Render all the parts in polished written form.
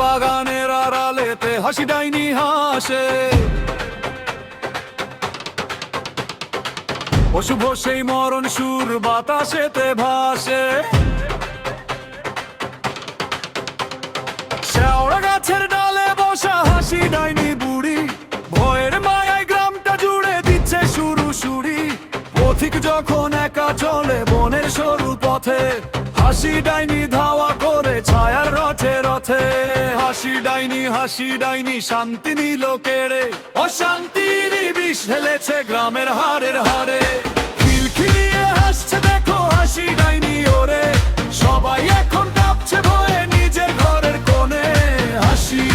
বাগানের আড়ালেতে হাসি ডাইনি হাসে। অশুভ সেই মরণ সুর বাতাসেতে ভাসে। শেওড়া গাছের ডালে বসা হাসি ডাইনি বুড়ি, ভয়ের মায়ায় গ্রামটা জুড়ে দিচ্ছে সুরু সুরি। পথিক যখন একা চলে বনের সরু পথে, হাসি ডাইনি ধাওয়া করে ছায়ার রথে রথে। হাসি ডাইনি শান্তি নিল কেড়ে, অশান্তির বিষ ঢেলেছে গ্রামের হাড়ের হাড়ে। খিলখিলিয়ে হাসছে দেখো হাসি ডাইনি ওরে, সবাই এখন কাঁপছে ভয়ে নিজের ঘরের কোণে। হাসি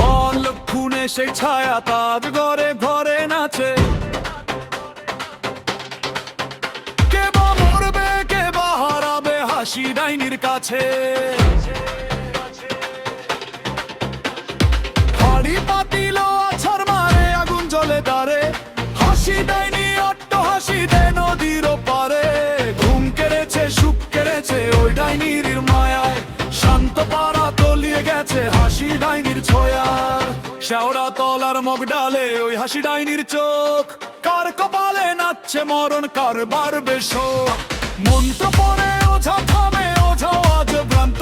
অলক্ষণে সেই ছায়া তাজ ঘরে ঘরে নাচে। কে বা মরবে কে বা হারাবে হাসি ডাইনির কাছে। হাড়ি পাতিল আছাড় মারে আগুন জ্বলে দাঁড়ে, হাসি ডাইনি অট্ট হাসি দে নদীর পারে। ঘুম কেড়েছে সুখ কেড়েছে ওই ডাইনির মায়ায়, শান্ত পাড়া তলিয়ে গেছে হাসি ডাইনির ছোঁয়া। শেওড়া তলার মগ ডালে ওই হাসি ডাইনির চোখ, কার কপালে নাচছে মরণ কার বাড়বে শোক। মন্ত্র পড়ে ওঝা থামে ওঝাও আজ ভ্রান্ত,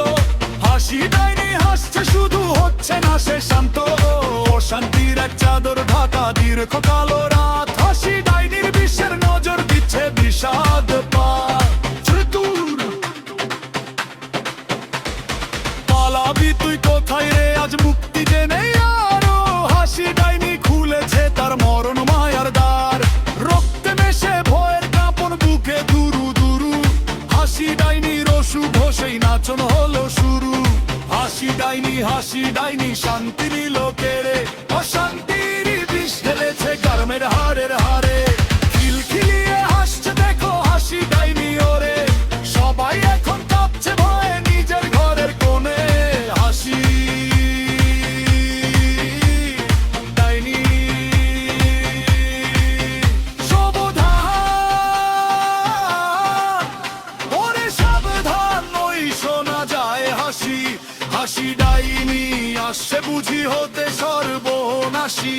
হাসি ডাইনি হাসছে শুধু হচ্ছে না সে শান্ত। অশান্তির এক চাদর ঢাকা দীর্ঘ কালো রাত, হাসি ডাইনির বিশ্বের নজর দিচ্ছে বিষাদ পাত। পালাবি তুই কোথায় রে আজ মুক্তি যে নেই আরো, হাসি ডাইনি খুলেছে তার মরণ মায়ার দ্বার। রক্তে মেশে ভয়ের কাঁপন বুকে দুরু দুরু, হাসি ডাইনির অশুভ সেই নাচন হলো শুরু। হাসি ডাইনি শান্তি নিল কেড়ে, অশান্তির বিষ ঢেলেছে গ্রামের হাড়ের হাড়ে। খিলখিলিয়ে হাসছে দেখো হাসি ডাইনি ওরে, সবাই এখন কাঁপছে ভয়ে নিজের ঘরের কোণে। হাসি ডাইনি সাবধান, ওরে সাবধান ওই শোনা যায় হাসি। হাসি ডাইনি আসছে বুঝি হতে সর্বনাশী।